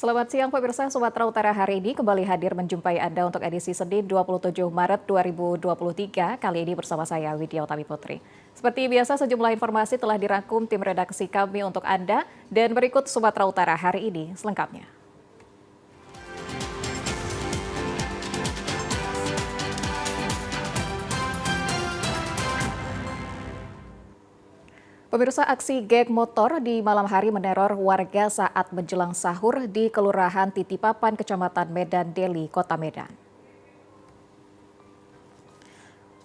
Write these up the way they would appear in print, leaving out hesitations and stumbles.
Selamat siang pemirsa, Sumatera Utara hari ini kembali hadir menjumpai Anda untuk edisi Senin 27 Maret 2023. Kali ini bersama saya Widya Utami Putri. Seperti biasa sejumlah informasi telah dirangkum tim redaksi kami untuk Anda dan berikut Sumatera Utara hari ini selengkapnya. Pemirsa, aksi geng motor di malam hari meneror warga saat menjelang sahur di Kelurahan Titipapan, Kecamatan Medan Deli, Kota Medan.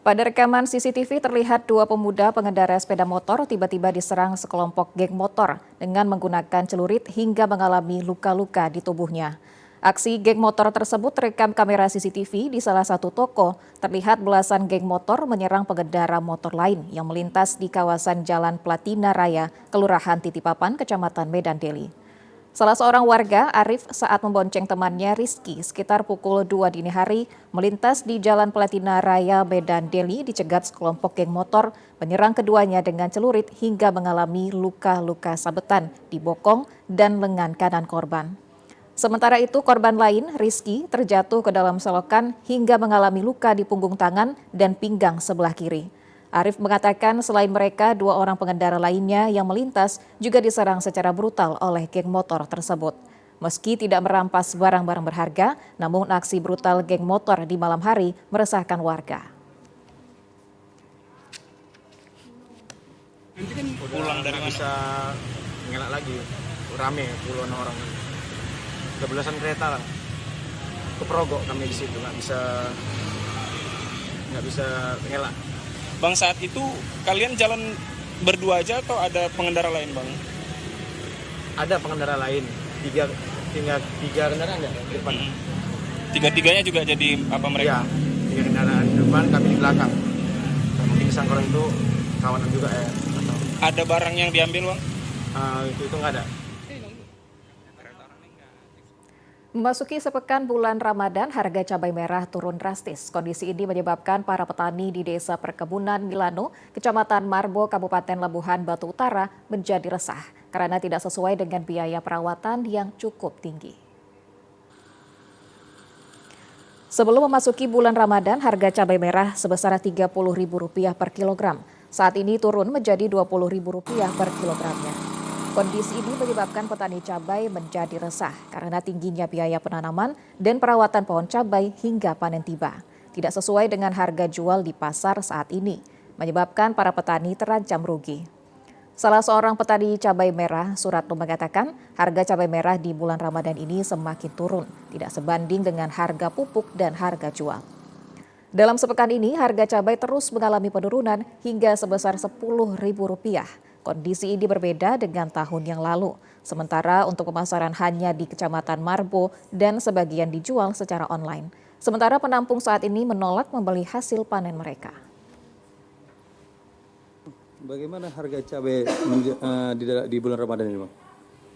Pada rekaman CCTV terlihat dua pemuda pengendara sepeda motor tiba-tiba diserang sekelompok geng motor dengan menggunakan celurit hingga mengalami luka-luka di tubuhnya. Aksi geng motor tersebut terekam kamera CCTV di salah satu toko. Terlihat belasan geng motor menyerang pengendara motor lain yang melintas di kawasan Jalan Platina Raya, Kelurahan Titipapan, Kecamatan Medan Deli. Salah seorang warga, Arif, saat membonceng temannya Rizky sekitar pukul 2 dini hari, melintas di Jalan Platina Raya Medan Deli dicegat sekelompok geng motor, menyerang keduanya dengan celurit hingga mengalami luka-luka sabetan di bokong dan lengan kanan korban. Sementara itu, korban lain, Rizky, terjatuh ke dalam selokan hingga mengalami luka di punggung tangan dan pinggang sebelah kiri. Arif mengatakan selain mereka, dua orang pengendara lainnya yang melintas juga diserang secara brutal oleh geng motor tersebut. Meski tidak merampas barang-barang berharga, namun aksi brutal geng motor di malam hari meresahkan warga. Nanti kan pulang dari bisa ngelak lagi, rame puluhan orang. Kebelasan kereta lah, keperogok kami di situ nggak bisa ngelak. Bang, saat itu kalian jalan berdua aja atau ada pengendara lain, Bang? Ada pengendara lain, tiga kendaraan ya di depan. Tiga-tiganya juga jadi apa mereka? Iya, tiga kendaraan di depan, kami di belakang. Nah, mungkin sangkuran itu kawanan juga ya. Ada barang yang diambil, Bang? Itu nggak ada. Memasuki sepekan bulan Ramadan, harga cabai merah turun drastis. Kondisi ini menyebabkan para petani di Desa Perkebunan Milano, Kecamatan Marbo, Kabupaten Labuhan Batu Utara menjadi resah karena tidak sesuai dengan biaya perawatan yang cukup tinggi. Sebelum memasuki bulan Ramadan, harga cabai merah sebesar Rp30.000 per kilogram. Saat ini turun menjadi Rp20.000 per kilogramnya. Kondisi ini menyebabkan petani cabai menjadi resah karena tingginya biaya penanaman dan perawatan pohon cabai hingga panen tiba. Tidak sesuai dengan harga jual di pasar saat ini, menyebabkan para petani terancam rugi. Salah seorang petani cabai merah, Suratno, mengatakan harga cabai merah di bulan Ramadan ini semakin turun, tidak sebanding dengan harga pupuk dan harga jual. Dalam sepekan ini, harga cabai terus mengalami penurunan hingga sebesar Rp10.000. Kondisi ini berbeda dengan tahun yang lalu. Sementara untuk pemasaran hanya di Kecamatan Marbo dan sebagian dijual secara online. Sementara penampung saat ini menolak membeli hasil panen mereka. Bagaimana harga cabai di bulan Ramadan ini, Bang?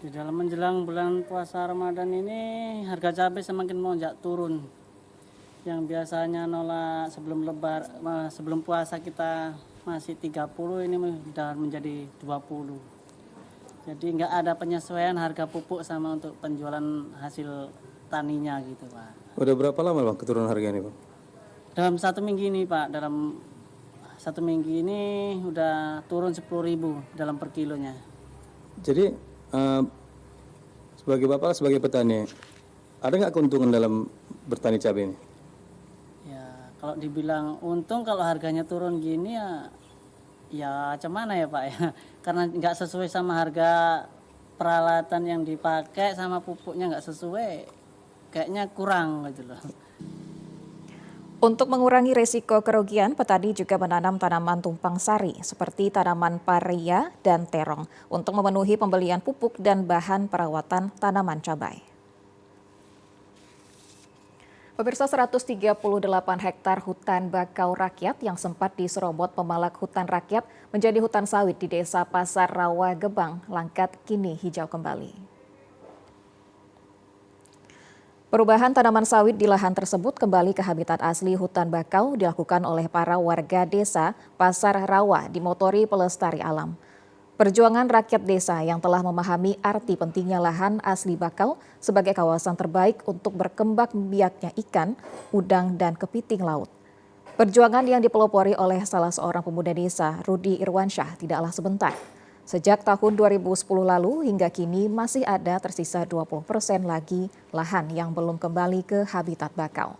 Di dalam menjelang bulan puasa Ramadan ini harga cabai semakin melonjak turun. Yang biasanya nolak sebelum puasa kita masih 30, ini sudah menjadi 20. Jadi nggak ada penyesuaian harga pupuk sama untuk penjualan hasil taninya gitu, Pak. Udah berapa lama, Bang, keturunan harga ini, Bang? Dalam 1 minggu ini, Pak, dalam 1 minggu ini udah turun 10.000 dalam per kilonya. Jadi sebagai Bapak, sebagai petani, ada nggak keuntungan dalam bertani cabai ini? Kalau dibilang untung kalau harganya turun gini ya macam mana ya Pak ya. Karena nggak sesuai sama harga peralatan yang dipakai sama pupuknya nggak sesuai. Kayaknya kurang gitu loh. Untuk mengurangi resiko kerugian, petani juga menanam tanaman tumpang sari seperti tanaman paria dan terong untuk memenuhi pembelian pupuk dan bahan perawatan tanaman cabai. Pemirsa, 138 hektar hutan bakau rakyat yang sempat diserobot pemalak hutan rakyat menjadi hutan sawit di Desa Pasar Rawa Gebang, Langkat kini hijau kembali. Perubahan tanaman sawit di lahan tersebut kembali ke habitat asli hutan bakau dilakukan oleh para warga desa Pasar Rawa dimotori pelestari alam. Perjuangan rakyat desa yang telah memahami arti pentingnya lahan asli bakau sebagai kawasan terbaik untuk berkembang biaknya ikan, udang, dan kepiting laut. Perjuangan yang dipelopori oleh salah seorang pemuda desa, Rudi Irwansyah, tidaklah sebentar. Sejak tahun 2010 lalu hingga kini masih ada tersisa 20% lagi lahan yang belum kembali ke habitat bakau.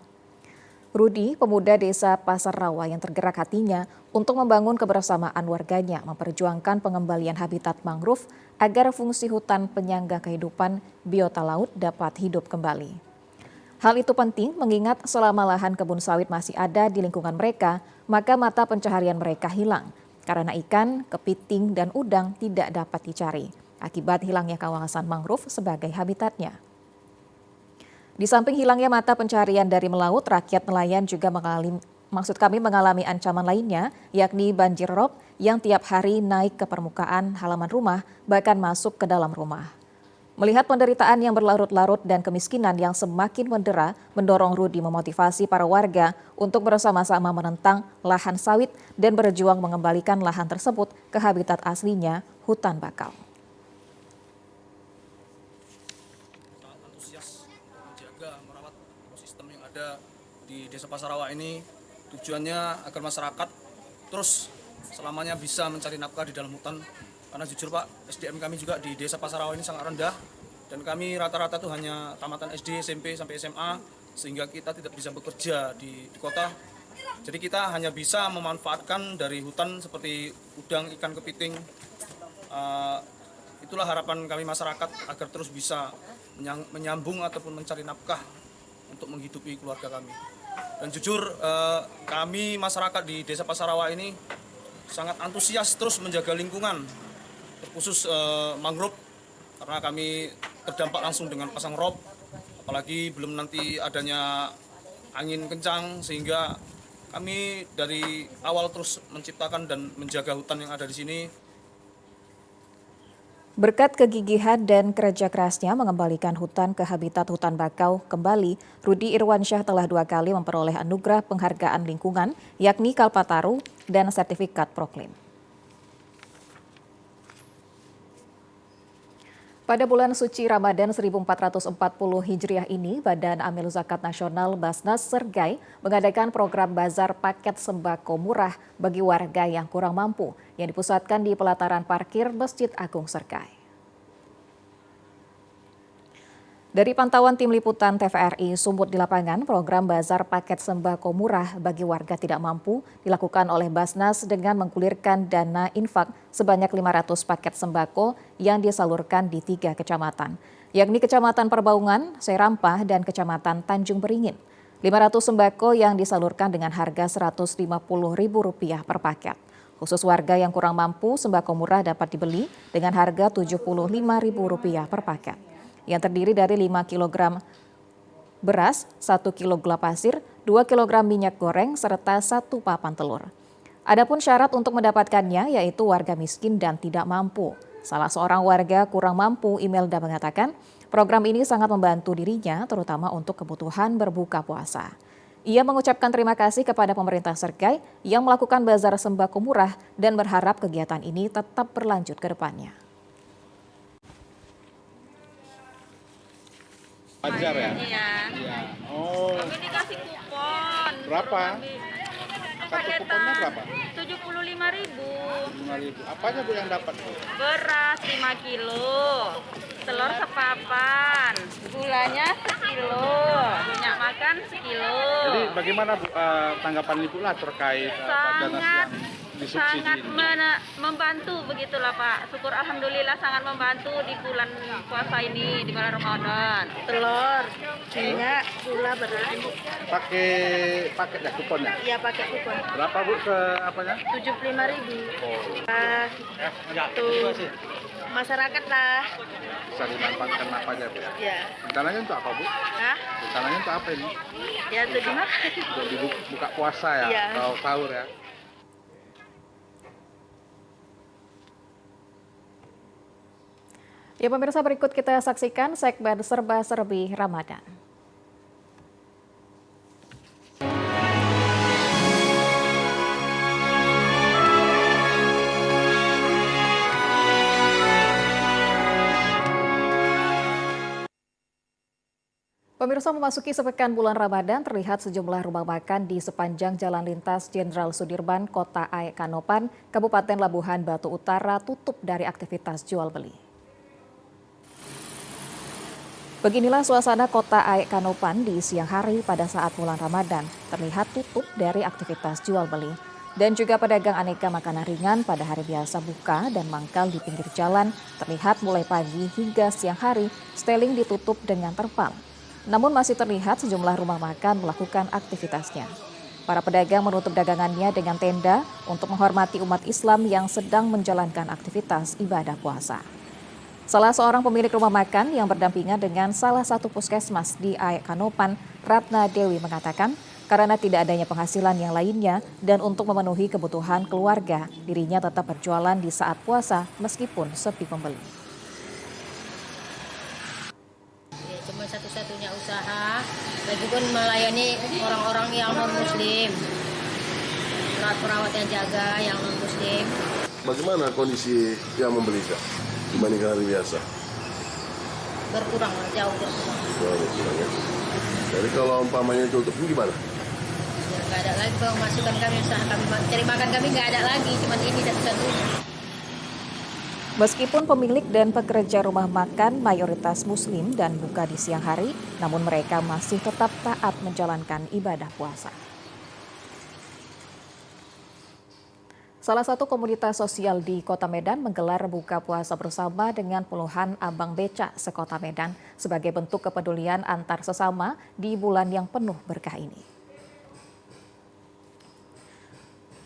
Rudi, pemuda desa Pasar Rawa yang tergerak hatinya untuk membangun kebersamaan warganya memperjuangkan pengembalian habitat mangrove agar fungsi hutan penyangga kehidupan biota laut dapat hidup kembali. Hal itu penting mengingat selama lahan kebun sawit masih ada di lingkungan mereka, maka mata pencaharian mereka hilang karena ikan, kepiting, dan udang tidak dapat dicari akibat hilangnya kawasan mangrove sebagai habitatnya. Di samping hilangnya mata pencaharian dari melaut, rakyat nelayan juga mengalami ancaman lainnya, yakni banjir rob yang tiap hari naik ke permukaan halaman rumah, bahkan masuk ke dalam rumah. Melihat penderitaan yang berlarut-larut dan kemiskinan yang semakin mendera, mendorong Rudi memotivasi para warga untuk bersama-sama menentang lahan sawit dan berjuang mengembalikan lahan tersebut ke habitat aslinya, hutan bakau. Menjaga, merawat ekosistem yang ada di Desa Pasar Rawa ini, tujuannya agar masyarakat terus selamanya bisa mencari nafkah di dalam hutan. Karena jujur Pak, SDM kami juga di Desa Pasar Rawa ini sangat rendah dan kami rata-rata tuh hanya tamatan SD, SMP sampai SMA, sehingga kita tidak bisa bekerja di kota. Jadi kita hanya bisa memanfaatkan dari hutan seperti udang, ikan, kepiting. Itulah harapan kami masyarakat agar terus bisa menyambung ataupun mencari nafkah untuk menghidupi keluarga kami. Dan jujur kami masyarakat di Desa Pasar Rawa ini sangat antusias terus menjaga lingkungan, terkhusus mangrove, karena kami terdampak langsung dengan pasang rob, apalagi belum nanti adanya angin kencang, sehingga kami dari awal terus menciptakan dan menjaga hutan yang ada di sini. Berkat kegigihan dan kerja kerasnya mengembalikan hutan ke habitat hutan bakau kembali, Rudi Irwansyah telah 2 kali memperoleh anugerah penghargaan lingkungan, yakni Kalpataru dan sertifikat Proklim. Pada bulan suci Ramadan 1440 Hijriah ini, Badan Amil Zakat Nasional Basnas Sergai mengadakan program bazar paket sembako murah bagi warga yang kurang mampu yang dipusatkan di pelataran parkir Masjid Agung Sergai. Dari pantauan tim liputan TVRI Sumut di lapangan, program bazar paket sembako murah bagi warga tidak mampu dilakukan oleh Basnas dengan menggulirkan dana infak sebanyak 500 paket sembako yang disalurkan di 3 kecamatan, yakni Kecamatan Perbaungan, Serampah, dan Kecamatan Tanjung Beringin. 500 sembako yang disalurkan dengan harga Rp150.000 per paket. Khusus warga yang kurang mampu, sembako murah dapat dibeli dengan harga Rp75.000 per paket, yang terdiri dari 5 kg beras, 1 kg gula pasir, 2 kg minyak goreng, serta 1 papan telur. Adapun syarat untuk mendapatkannya yaitu warga miskin dan tidak mampu. Salah seorang warga kurang mampu, Imelda, mengatakan program ini sangat membantu dirinya terutama untuk kebutuhan berbuka puasa. Ia mengucapkan terima kasih kepada pemerintah Sergai yang melakukan bazar sembako murah dan berharap kegiatan ini tetap berlanjut ke depannya. Wajar ya? Iya. Iya. Oh, Kami dikasih kupon. berapa? Satu Paketan kuponnya berapa? 75.000. 5.000. Apa aja Bu yang dapat Bu? Beras 5 kilo. Telur sepapan. Gulanya sekilo. Minyak makan sekilo. Jadi bagaimana Bu tanggapan Ibu lah terkait dana yang disubsidi sangat ini? membantu begitulah Pak. Syukur alhamdulillah sangat membantu di bulan puasa ini, di bulan Ramadan. Telur, minyak, gula, beras. Pakai paket ya kuponnya? Iya pakai kupon. Berapa Bu ke apanya? 75.000. Oh, Tuh masyarakat lah. bisa dimanfaatkan apa aja Bu? Ya. Rencananya untuk apa Bu? Hah? Rencananya untuk apa ini? Ya itu gimana? Untuk dibuka puasa ya? Iya. Atau sahur ya? Ya pemirsa, berikut kita saksikan segmen Serba-Serbi Ramadan. Pemirsa, memasuki sepekan bulan Ramadan, terlihat sejumlah rumah makan di sepanjang Jalan Lintas Jenderal Sudirman, Kota Aek Kanopan, Kabupaten Labuhan Batu Utara tutup dari aktivitas jual beli. Beginilah suasana Kota Aek Kanopan di siang hari pada saat bulan Ramadan, terlihat tutup dari aktivitas jual beli. Dan juga pedagang aneka makanan ringan pada hari biasa buka dan mangkal di pinggir jalan, terlihat mulai pagi hingga siang hari, steling ditutup dengan terpal. Namun masih terlihat sejumlah rumah makan melakukan aktivitasnya. Para pedagang menutup dagangannya dengan tenda untuk menghormati umat Islam yang sedang menjalankan aktivitas ibadah puasa. Salah seorang pemilik rumah makan yang berdampingan dengan salah satu puskesmas di Aek Kanopan, Ratna Dewi mengatakan, karena tidak adanya penghasilan yang lainnya dan untuk memenuhi kebutuhan keluarga, dirinya tetap berjualan di saat puasa meskipun sepi pembeli. Cuma satu-satunya usaha, lagi pun melayani orang-orang yang non-muslim, perawat yang jaga yang non-muslim. Bagaimana kondisi yang membeli dibandingkan hari biasa? Berkurang, jauh berkurang. Berkurang ya. Jadi kalau umpamanya tutup gimana? Ya nggak ada lagi pemasukan kami, usaha kami cari makan kami nggak ada lagi, cuma ini satu-satunya. Meskipun pemilik dan pekerja rumah makan mayoritas muslim dan buka di siang hari, namun mereka masih tetap taat menjalankan ibadah puasa. Salah satu komunitas sosial di Kota Medan menggelar buka puasa bersama dengan puluhan abang becak sekota Medan sebagai bentuk kepedulian antar sesama di bulan yang penuh berkah ini.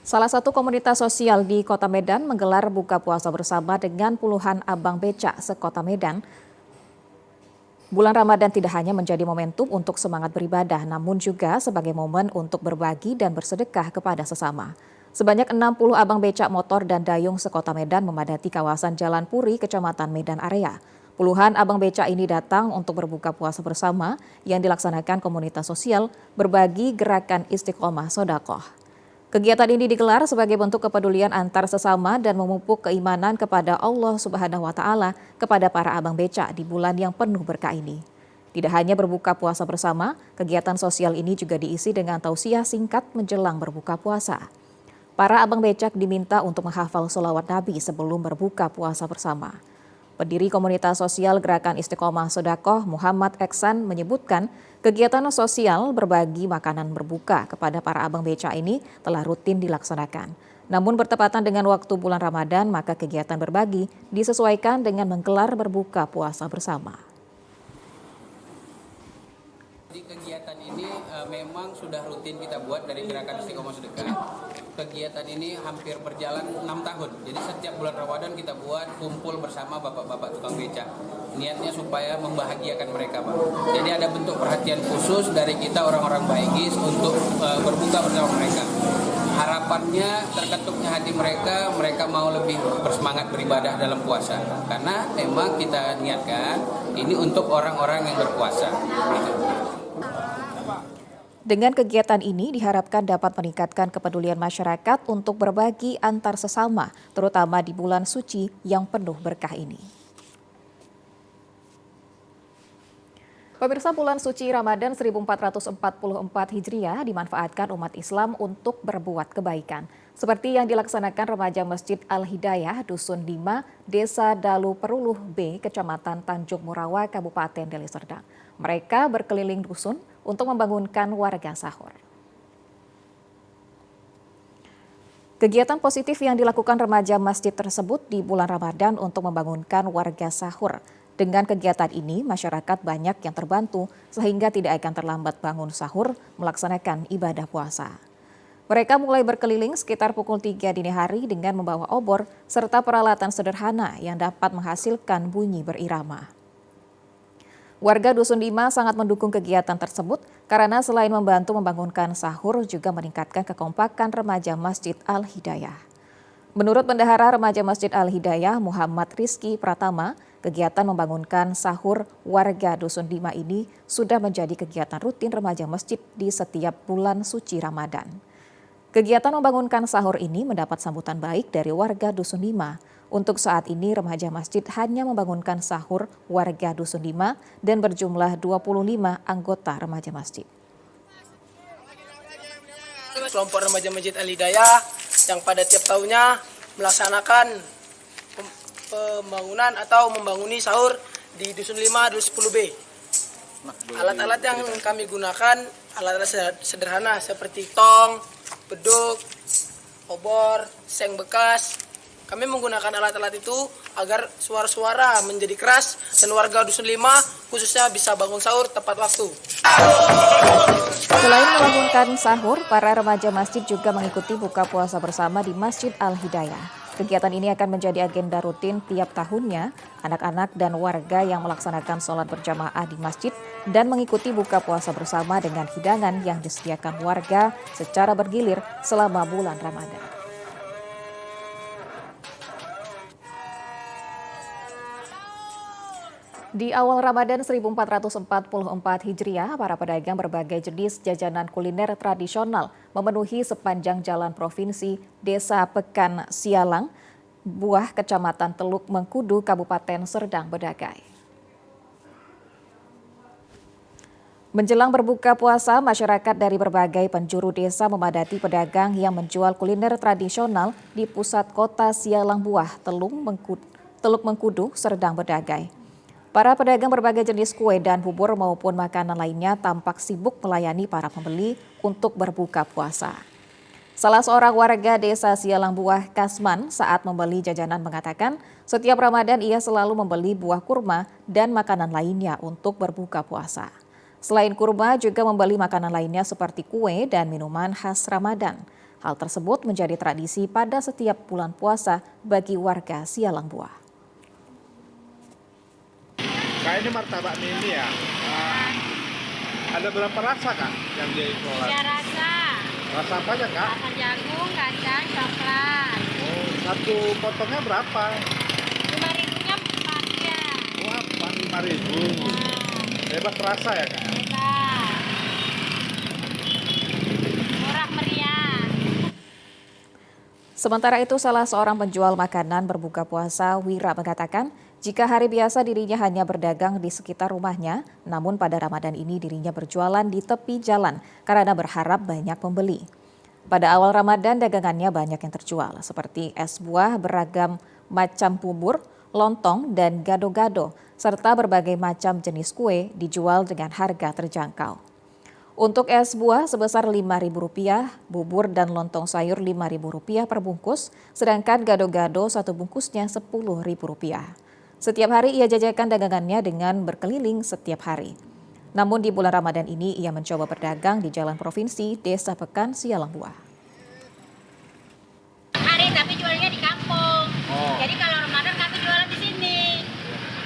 Salah satu komunitas sosial di Kota Medan menggelar buka puasa bersama dengan puluhan abang becak sekota Medan. Bulan Ramadan tidak hanya menjadi momentum untuk semangat beribadah, namun juga sebagai momen untuk berbagi dan bersedekah kepada sesama. Sebanyak 60 abang becak motor dan dayung sekota Medan memadati kawasan Jalan Puri, Kecamatan Medan Area. Puluhan abang becak ini datang untuk berbuka puasa bersama yang dilaksanakan komunitas sosial berbagi gerakan Istiqomah Sodakoh. Kegiatan ini digelar sebagai bentuk kepedulian antar sesama dan memupuk keimanan kepada Allah Subhanahu wa Ta'ala kepada para abang becak di bulan yang penuh berkah ini. Tidak hanya berbuka puasa bersama, kegiatan sosial ini juga diisi dengan tausiah singkat menjelang berbuka puasa. Para abang becak diminta untuk menghafal sholawat Nabi sebelum berbuka puasa bersama. Pendiri komunitas sosial Gerakan Istiqomah Sodakoh Muhammad Eksan menyebutkan kegiatan sosial berbagi makanan berbuka kepada para abang becak ini telah rutin dilaksanakan. Namun bertepatan dengan waktu bulan Ramadan, maka kegiatan berbagi disesuaikan dengan menggelar berbuka puasa bersama. Di kegiatan ini memang sudah rutin kita buat dari Gerakan Istiqomah Sedekah. Kegiatan ini hampir berjalan 6 tahun. Jadi setiap bulan Ramadan kita buat kumpul bersama bapak-bapak tukang becak. Niatnya supaya membahagiakan mereka, Pak. Jadi ada bentuk perhatian khusus dari kita orang-orang Baigis untuk berbuka bersama mereka. Harapannya terketuknya hati mereka, mereka mau lebih bersemangat beribadah dalam puasa. Karena memang kita niatkan ini untuk orang-orang yang berpuasa. Dengan kegiatan ini diharapkan dapat meningkatkan kepedulian masyarakat untuk berbagi antar sesama, terutama di bulan suci yang penuh berkah ini. Pemirsa, bulan suci Ramadan 1444 Hijriah dimanfaatkan umat Islam untuk berbuat kebaikan. Seperti yang dilaksanakan remaja Masjid Al-Hidayah, Dusun 5, Desa Dalu Peruluh B, Kecamatan Tanjung Murawa, Kabupaten Deli Serdang. Mereka berkeliling dusun untuk membangunkan warga sahur. Kegiatan positif yang dilakukan remaja masjid tersebut di bulan Ramadan untuk membangunkan warga sahur. Dengan kegiatan ini, masyarakat banyak yang terbantu sehingga tidak akan terlambat bangun sahur melaksanakan ibadah puasa. Mereka mulai berkeliling sekitar pukul 3 dini hari dengan membawa obor serta peralatan sederhana yang dapat menghasilkan bunyi berirama. Warga Dusun 5 sangat mendukung kegiatan tersebut karena selain membantu membangunkan sahur juga meningkatkan kekompakan remaja Masjid Al-Hidayah. Menurut Bendahara Remaja Masjid Al-Hidayah Muhammad Rizky Pratama, kegiatan membangunkan sahur warga Dusun 5 ini sudah menjadi kegiatan rutin remaja masjid di setiap bulan suci Ramadan. Kegiatan membangunkan sahur ini mendapat sambutan baik dari warga Dusun 5. Untuk saat ini, remaja masjid hanya membangunkan sahur warga Dusun 5 dan berjumlah 25 anggota remaja masjid. Kelompok remaja Masjid Al-Hidayah yang pada tiap tahunnya melaksanakan pembangunan atau membanguni sahur di Dusun 5, Dusun 10B. Alat-alat yang kami gunakan, alat-alat sederhana seperti tong, beduk, obor, seng bekas. Kami menggunakan alat-alat itu agar suara-suara menjadi keras dan warga Dusun 5 khususnya bisa bangun sahur tepat waktu. Selain membangunkan sahur, para remaja masjid juga mengikuti buka puasa bersama di Masjid Al-Hidayah. Kegiatan ini akan menjadi agenda rutin tiap tahunnya. Anak-anak dan warga yang melaksanakan sholat berjamaah di masjid dan mengikuti buka puasa bersama dengan hidangan yang disediakan warga secara bergilir selama bulan Ramadan. Di awal Ramadan 1444 Hijriah, para pedagang berbagai jenis jajanan kuliner tradisional memenuhi sepanjang jalan provinsi Desa Pekan Sialang, Buah, Kecamatan Teluk Mengkudu, Kabupaten Serdang Bedagai. Menjelang berbuka puasa, masyarakat dari berbagai penjuru desa memadati pedagang yang menjual kuliner tradisional di pusat kota Sialang Buah, Teluk Mengkudu, Serdang Bedagai. Para pedagang berbagai jenis kue dan bubur maupun makanan lainnya tampak sibuk melayani para pembeli untuk berbuka puasa. Salah seorang warga desa Sialang Buah, Kasman, saat membeli jajanan mengatakan setiap Ramadan ia selalu membeli buah kurma dan makanan lainnya untuk berbuka puasa. Selain kurma juga membeli makanan lainnya seperti kue dan minuman khas Ramadan. Hal tersebut menjadi tradisi pada setiap bulan puasa bagi warga Sialang Buah. Kayak ini martabak mini ya. Ada berapa rasa Kak yang dikelola? 3 rasa. Rasa apa aja Kak? Rasa jagung, kacang, coklat. Oh, satu potongnya berapa? 5.000-nya 4 ya. Wah, 5.000. Bebas rasa ya Kak? Bebas. Murah meriah. Sementara itu, salah seorang penjual makanan berbuka puasa, Wira, mengatakan jika hari biasa dirinya hanya berdagang di sekitar rumahnya, namun pada Ramadan ini dirinya berjualan di tepi jalan karena berharap banyak pembeli. Pada awal Ramadan dagangannya banyak yang terjual, seperti es buah beragam macam bubur, lontong, dan gado-gado, serta berbagai macam jenis kue dijual dengan harga terjangkau. Untuk es buah sebesar Rp5.000, bubur dan lontong sayur Rp5.000 per bungkus, sedangkan gado-gado satu bungkusnya Rp10.000. Setiap hari ia jajakan dagangannya dengan berkeliling setiap hari. Namun di bulan Ramadan ini ia mencoba berdagang di Jalan Provinsi Desa Pekan Sialang Buah. Hari tapi jualnya di kampung. Oh. Jadi kalau Ramadan kami jualan di sini.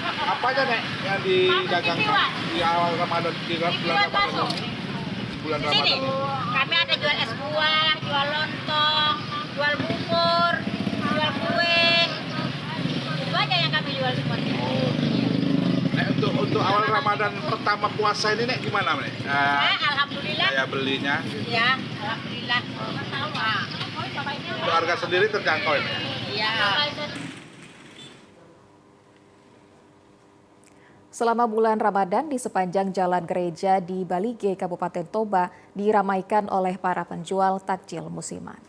Apa aja Nek yang didagangkan di awal Ramadan di bulan Ramadan ini? Bulan Di sini Ramadan. kami ada jual es buah, jual lontong, jual bubur, jual kue. Itu aja yang kami jual semua. Nek untuk awal Ramadan pertama puasa ini Nek gimana Nek? Alhamdulillah. Saya belinya. Ya, alhamdulillah. Untuk harga sendiri terjangkau ini. Iya. Selama bulan Ramadan di sepanjang jalan gereja di Balige, Kabupaten Toba diramaikan oleh para penjual takjil musiman.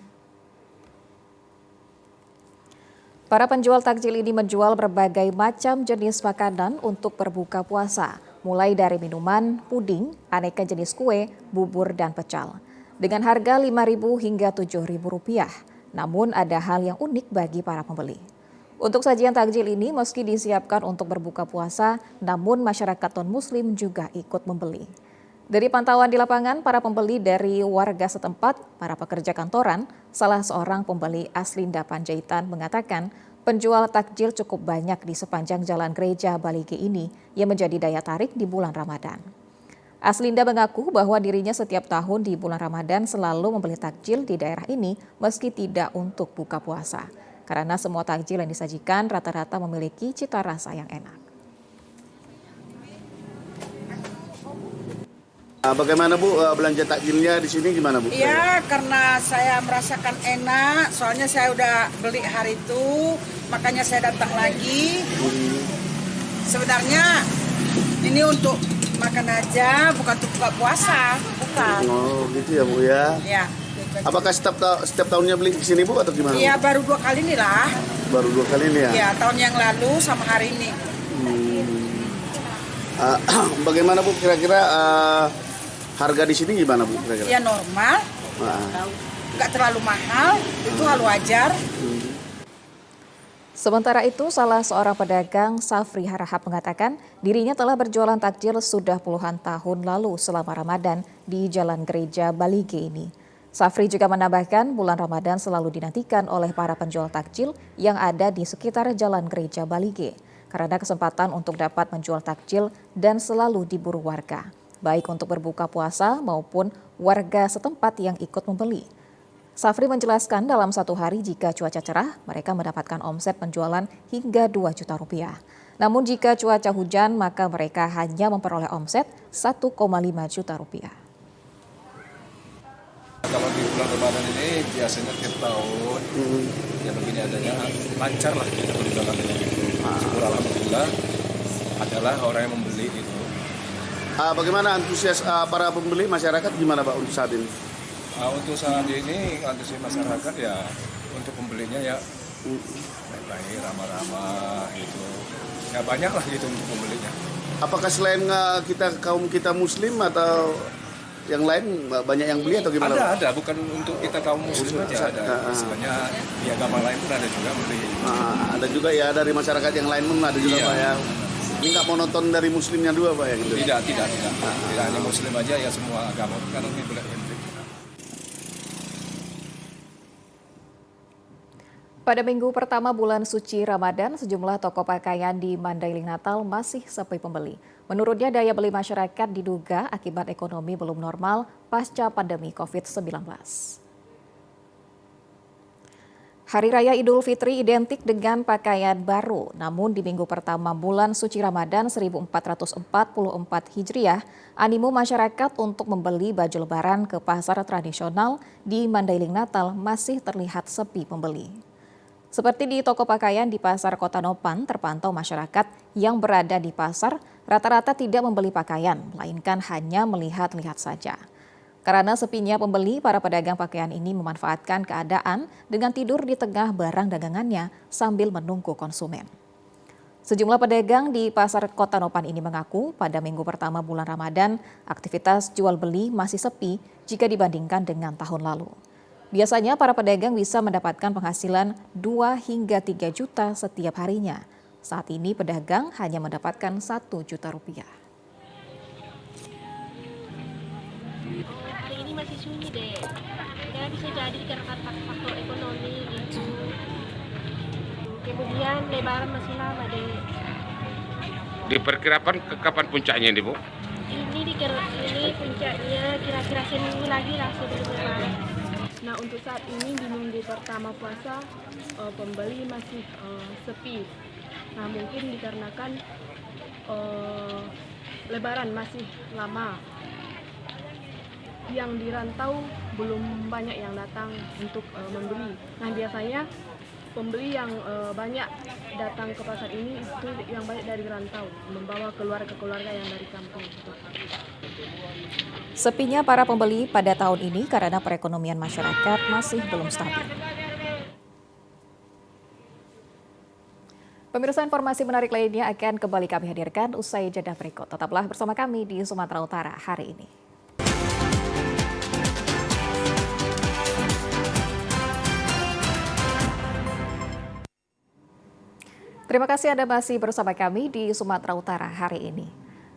Para penjual takjil ini menjual berbagai macam jenis makanan untuk berbuka puasa, mulai dari minuman, puding, aneka jenis kue, bubur, dan pecal. Dengan harga Rp5.000 hingga Rp7.000. Namun ada hal yang unik bagi para pembeli. Untuk sajian takjil ini meski disiapkan untuk berbuka puasa, namun masyarakat non-muslim juga ikut membeli. Dari pantauan di lapangan, para pembeli dari warga setempat, para pekerja kantoran, salah seorang pembeli Aslinda Panjaitan mengatakan penjual takjil cukup banyak di sepanjang jalan gereja Balige ini yang menjadi daya tarik di bulan Ramadan. Aslinda mengaku bahwa dirinya setiap tahun di bulan Ramadan selalu membeli takjil di daerah ini meski tidak untuk buka puasa. Karena semua takjil yang disajikan rata-rata memiliki cita rasa yang enak. Bagaimana Bu belanja takjilnya di sini gimana Bu? Iya, karena saya merasakan enak, soalnya saya udah beli hari itu, makanya saya datang lagi. Sebenarnya ini untuk makan aja, bukan untuk buka puasa, bukan. Oh gitu ya Bu ya. Ya. Apakah setiap tahunnya beli di sini Bu atau gimana? Iya, baru 2 kali nih lah. Baru 2 kali ini ya? Iya, tahun yang lalu sama hari ini. Bagaimana Bu kira-kira harga di sini gimana Bu kira-kira? Ya normal, nggak terlalu mahal, itu hal wajar. Sementara itu, salah seorang pedagang, Safri Harahap, mengatakan dirinya telah berjualan takjil sudah puluhan tahun lalu selama Ramadan di Jalan Gereja Balige ini. Safri juga menambahkan bulan Ramadan selalu dinantikan oleh para penjual takjil yang ada di sekitar Jalan Gereja Balige karena kesempatan untuk dapat menjual takjil dan selalu diburu warga, baik untuk berbuka puasa maupun warga setempat yang ikut membeli. Safri menjelaskan dalam satu hari jika cuaca cerah, mereka mendapatkan omset penjualan hingga 2 juta rupiah. Namun jika cuaca hujan, maka mereka hanya memperoleh omset 1,5 juta rupiah. Kalau di bulan Ramadan ini biasanya tiap tahun ya begini adanya lancar lah kita berjualan ini. Syukur alhamdulillah adalah orang yang membeli itu. Bagaimana antusias para pembeli masyarakat gimana Pak untuk saat ini? Untuk saat ini antusias masyarakat ya untuk pembelinya ya baik-baik, ramah-ramah gitu. Ya banyak lah gitu untuk pembelinya. Apakah selain kaum kita Muslim atau yang lain banyak yang beli atau gimana? Ada, bukan untuk kita kaum Muslim aja ada. Istilahnya di agama lain pun ada juga beli. Ada juga ya dari masyarakat yang lain pun ada juga Pak ya. Ini nggak monoton dari Muslimnya dua Pak ya gitu? Tidak. Tidak hanya Muslim aja ya semua agama kan ini boleh. Pada minggu pertama bulan suci Ramadan, sejumlah toko pakaian di Mandailing Natal masih sepi pembeli. Menurutnya, daya beli masyarakat diduga akibat ekonomi belum normal pasca pandemi COVID-19. Hari Raya Idul Fitri identik dengan pakaian baru, namun di minggu pertama bulan suci Ramadan 1444 Hijriah, animo masyarakat untuk membeli baju lebaran ke pasar tradisional di Mandailing Natal masih terlihat sepi pembeli. Seperti di toko pakaian di Pasar Kota Nopan, terpantau masyarakat yang berada di pasar rata-rata tidak membeli pakaian, melainkan hanya melihat-lihat saja. Karena sepinya pembeli, para pedagang pakaian ini memanfaatkan keadaan dengan tidur di tengah barang dagangannya sambil menunggu konsumen. Sejumlah pedagang di Pasar Kota Nopan ini mengaku pada minggu pertama bulan Ramadan, aktivitas jual beli masih sepi jika dibandingkan dengan tahun lalu. Biasanya para pedagang bisa mendapatkan penghasilan 2 hingga 3 juta setiap harinya. Saat ini pedagang hanya mendapatkan 1 juta rupiah. Hari ini masih sunyi deh. Ya bisa jadi karena faktor ekonomi gitu. Kemudian lebaran masih lama deh. Diperkirakan ke kapan puncaknya ini Bu? Ini puncaknya kira-kira seminggu lagi lah sebelum lebaran. Nah untuk saat ini di minggu pertama puasa pembeli masih sepi. Nah mungkin dikarenakan lebaran masih lama. Yang di rantau belum banyak yang datang untuk membeli. Nah biasanya pembeli yang banyak datang ke pasar ini itu yang banyak dari rantau, membawa keluarga-keluarga yang dari kampung. Sepinya para pembeli pada tahun ini karena perekonomian masyarakat masih belum stabil. Pemirsa, informasi menarik lainnya akan kembali kami hadirkan usai jeda berikut. Tetaplah bersama kami di Sumatera Utara hari ini. Terima kasih Anda masih bersama kami di Sumatera Utara hari ini.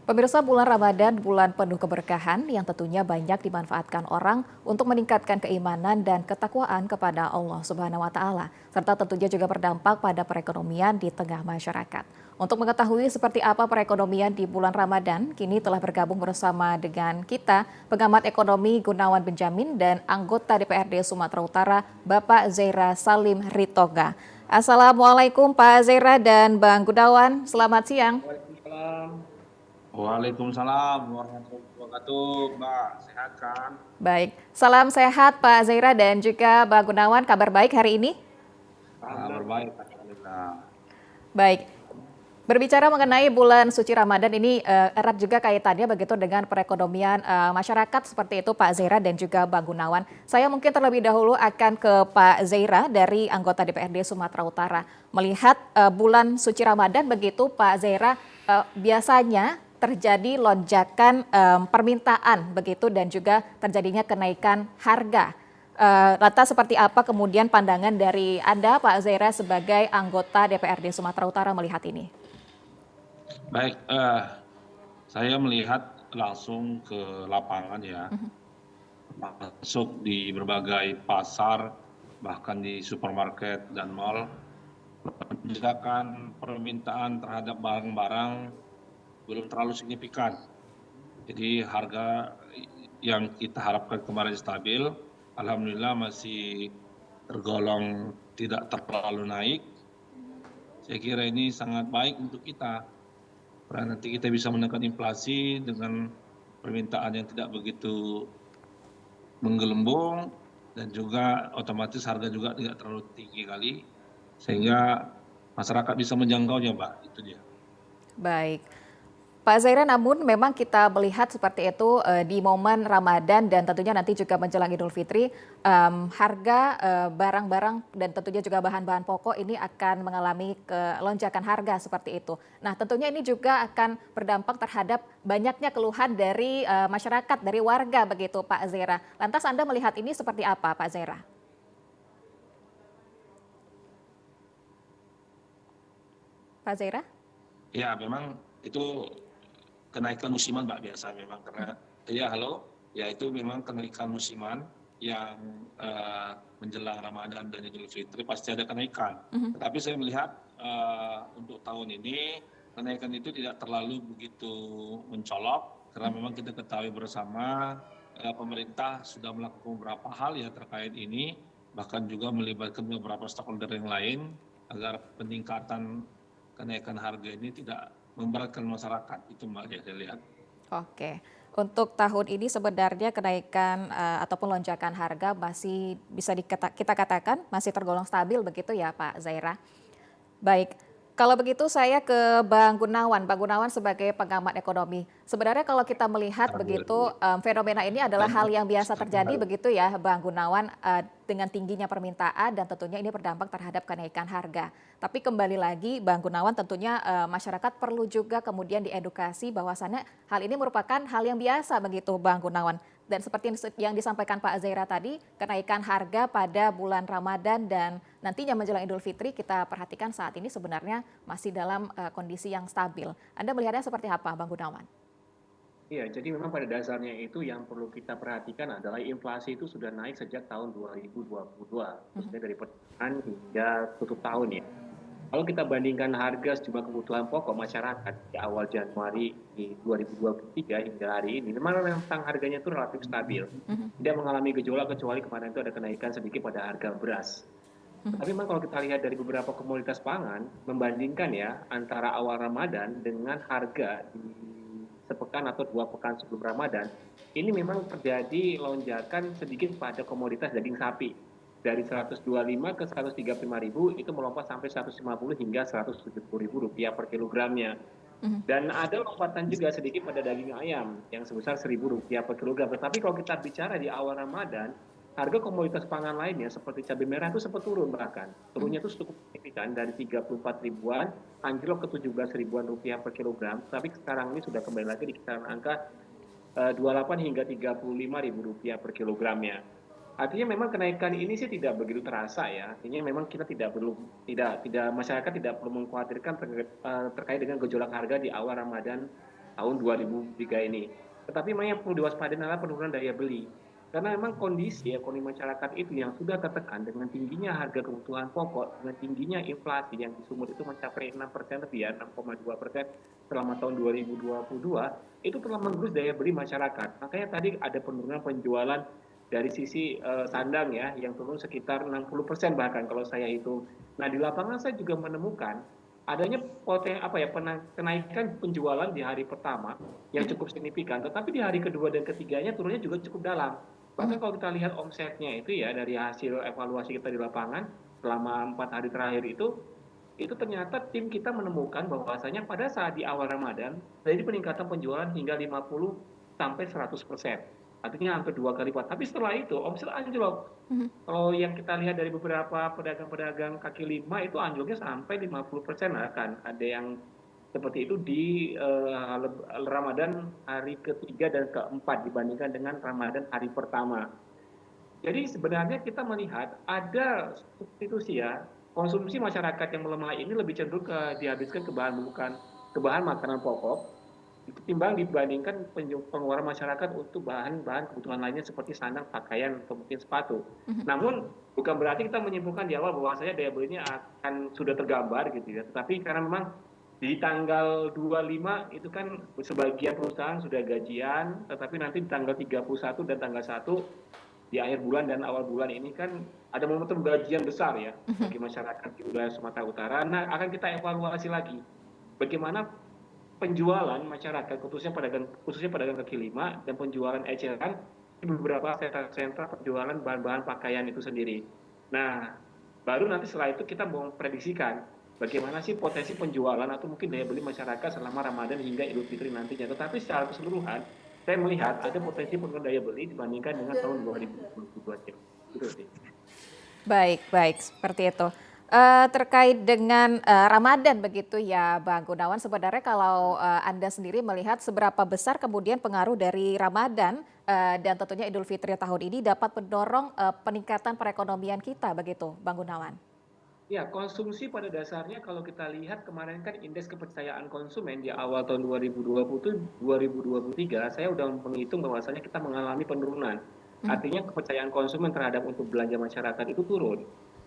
Pemirsa, bulan Ramadan bulan penuh keberkahan yang tentunya banyak dimanfaatkan orang untuk meningkatkan keimanan dan ketakwaan kepada Allah Subhanahu wa Ta'ala, serta tentunya juga berdampak pada perekonomian di tengah masyarakat. Untuk mengetahui seperti apa perekonomian di bulan Ramadan, kini telah bergabung bersama dengan kita pengamat ekonomi Gunawan Benjamin dan anggota DPRD Sumatera Utara Bapak Zaira Salim Ritoga. Assalamualaikum Pak Zaira dan Bang Gunawan, selamat siang. Waalaikumsalam warahmatullahi wabarakatuh, Mbak. Sehat kan? Baik, salam sehat Pak Zaira dan juga Bang Gunawan, kabar baik hari ini? Kabar baik, alhamdulillah. Baik, berbicara mengenai bulan suci Ramadan ini erat juga kaitannya begitu dengan perekonomian masyarakat seperti itu Pak Zaira dan juga Bang Gunawan. Saya mungkin terlebih dahulu akan ke Pak Zaira dari anggota DPRD Sumatera Utara. Melihat bulan suci Ramadan begitu Pak Zaira, biasanya terjadi lonjakan permintaan begitu dan juga terjadinya kenaikan harga. Lantas seperti apa kemudian pandangan dari Anda Pak Zaira sebagai anggota DPRD Sumatera Utara melihat ini? Baik, saya melihat langsung ke lapangan ya, masuk di berbagai pasar, bahkan di supermarket dan mal, lonjakan permintaan terhadap barang-barang belum terlalu signifikan. Jadi harga yang kita harapkan kemarin stabil, alhamdulillah masih tergolong tidak terlalu naik. Saya kira ini sangat baik untuk kita. Karena nanti kita bisa menekan inflasi dengan permintaan yang tidak begitu menggelembung dan juga otomatis harga juga tidak terlalu tinggi kali sehingga masyarakat bisa menjangkaunya, Mbak. Itu dia. Baik. Pak Zaira, namun memang kita melihat seperti itu di momen Ramadan dan tentunya nanti juga menjelang Idul Fitri, harga barang-barang dan tentunya juga bahan-bahan pokok ini akan mengalami lonjakan harga seperti itu. Nah tentunya ini juga akan berdampak terhadap banyaknya keluhan dari masyarakat, dari warga begitu Pak Zaira. Lantas Anda melihat ini seperti apa Pak Zaira? Pak Zaira? Ya memang itu kenaikan musiman Mbak biasa memang karena ya itu memang kenaikan musiman yang menjelang Ramadan dan Idul Fitri pasti ada kenaikan. Tetapi saya melihat untuk tahun ini kenaikan itu tidak terlalu begitu mencolok karena memang kita ketahui bersama pemerintah sudah melakukan beberapa hal ya terkait ini, bahkan juga melibatkan beberapa stakeholder yang lain agar peningkatan kenaikan harga ini tidak memberatkan masyarakat, itu Mbak ya saya lihat. Oke, untuk tahun ini sebenarnya kenaikan ataupun lonjakan harga masih bisa kita katakan masih tergolong stabil begitu ya Pak Zaira. Baik, kalau begitu saya ke Bang Gunawan. Bang Gunawan sebagai pengamat ekonomi. Sebenarnya kalau kita melihat begitu fenomena ini adalah hal yang biasa terjadi begitu ya Bang Gunawan dengan tingginya permintaan dan tentunya ini berdampak terhadap kenaikan harga. Tapi kembali lagi Bang Gunawan tentunya masyarakat perlu juga kemudian diedukasi bahwasannya hal ini merupakan hal yang biasa begitu Bang Gunawan. Dan seperti yang disampaikan Pak Zaira tadi, kenaikan harga pada bulan Ramadan dan nantinya menjelang Idul Fitri kita perhatikan saat ini sebenarnya masih dalam kondisi yang stabil. Anda melihatnya seperti apa Bang Gunawan? Iya, jadi memang pada dasarnya itu yang perlu kita perhatikan adalah inflasi itu sudah naik sejak tahun 2022, khususnya dari pertengahan hingga tutup tahun ya. Kalau kita bandingkan harga sejumlah kebutuhan pokok masyarakat di awal Januari di 2023 hingga hari ini, memang harganya itu relatif stabil. Tidak mengalami gejolak kecuali kemarin itu ada kenaikan sedikit pada harga beras. Tapi memang kalau kita lihat dari beberapa komoditas pangan, membandingkan ya antara awal Ramadan dengan harga di sepekan atau 2 pekan sebelum Ramadan, ini memang terjadi lonjakan sedikit pada komoditas daging sapi. Dari 125 ke 135.000 itu melompat sampai 150 hingga 170.000 rupiah per kilogramnya. Dan ada lompatan juga sedikit pada daging ayam yang sebesar 1.000 rupiah per kilogram. Tetapi kalau kita bicara di awal Ramadan, harga komoditas pangan lainnya seperti cabai merah itu sempat turun bahkan. Turunnya itu cukup signifikan dari 34 ribuan anjlok ke 17 ribuan rupiah per kilogram. Tapi sekarang ini sudah kembali lagi di kisaran angka 28 hingga 35 ribu rupiah per kilogramnya. Artinya memang kenaikan ini sih tidak begitu terasa ya. Artinya memang kita masyarakat tidak perlu mengkhawatirkan terkait dengan gejolak harga di awal Ramadan tahun 2003 ini. Tetapi memang yang perlu diwaspadai adalah penurunan daya beli. Karena memang kondisi ekonomi masyarakat itu yang sudah tertekan dengan tingginya harga kebutuhan pokok, dengan tingginya inflasi yang di sumut itu mencapai 6% lebih ya, 6,2% selama tahun 2022, itu telah menggerus daya beli masyarakat. Makanya tadi ada penurunan penjualan dari sisi sandang ya, yang turun sekitar 60% bahkan kalau saya hitung. Nah di lapangan saya juga menemukan adanya kenaikan penjualan di hari pertama yang cukup signifikan, tetapi di hari kedua dan ketiganya turunnya juga cukup dalam. Bahkan kalau kita lihat omsetnya itu ya dari hasil evaluasi kita di lapangan selama 4 hari terakhir itu ternyata tim kita menemukan bahwasanya pada saat di awal Ramadan terjadi peningkatan penjualan hingga 50 sampai 100%. Artinya hampir 2 kali lipat. Tapi setelah itu omset anjlok. Kalau yang kita lihat dari beberapa pedagang-pedagang kaki lima itu anjloknya sampai 50% kan. Ada yang seperti itu di Ramadan hari ketiga dan keempat dibandingkan dengan Ramadan hari pertama. Jadi sebenarnya kita melihat ada substitusi ya, konsumsi masyarakat yang melemah ini lebih cenderung dihabiskan ke bahan makanan pokok ketimbang dibandingkan pengeluaran masyarakat untuk bahan-bahan kebutuhan lainnya seperti sandang, pakaian, atau mungkin sepatu. Namun bukan berarti kita menyimpulkan di awal bahwasanya daya belinya akan sudah tergambar gitu ya. Tetapi karena memang di tanggal 25 itu kan sebagian perusahaan sudah gajian, tetapi nanti di tanggal 31 dan tanggal 1 di akhir bulan dan awal bulan ini kan ada momentum gajian besar ya bagi masyarakat di wilayah Sumatera Utara. Nah, akan kita evaluasi lagi bagaimana penjualan masyarakat khususnya pedagang kaki lima dan penjualan eceran di beberapa sentra penjualan bahan-bahan pakaian itu sendiri. Nah, baru nanti setelah itu kita mau prediksikan bagaimana sih potensi penjualan atau mungkin daya beli masyarakat selama Ramadan hingga Idul Fitri nantinya. Tetapi secara keseluruhan saya melihat ada potensi penurunan daya beli dibandingkan dengan tahun 2022. Gitu sih. Baik, seperti itu. Terkait dengan Ramadan begitu ya Bang Gunawan, sebenarnya kalau Anda sendiri melihat seberapa besar kemudian pengaruh dari Ramadan dan tentunya Idul Fitri tahun ini dapat mendorong peningkatan perekonomian kita begitu Bang Gunawan? Ya, konsumsi pada dasarnya kalau kita lihat kemarin kan indeks kepercayaan konsumen di awal tahun 2023 saya udah menghitung bahwasanya kita mengalami penurunan. Artinya kepercayaan konsumen terhadap untuk belanja masyarakat itu turun.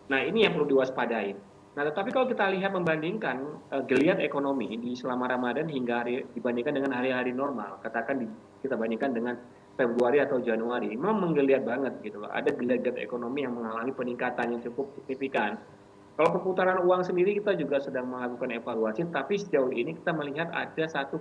Nah, ini yang perlu diwaspadai. Nah, tetapi kalau kita lihat membandingkan geliat ekonomi di selama Ramadan hingga dibandingkan dengan hari-hari normal, katakan kita bandingkan dengan Februari atau Januari, memang menggeliat banget gitu loh. Ada geliat ekonomi yang mengalami peningkatan yang cukup signifikan. Kalau perputaran uang sendiri kita juga sedang melakukan evaluasi, tapi sejauh ini kita melihat ada 1,4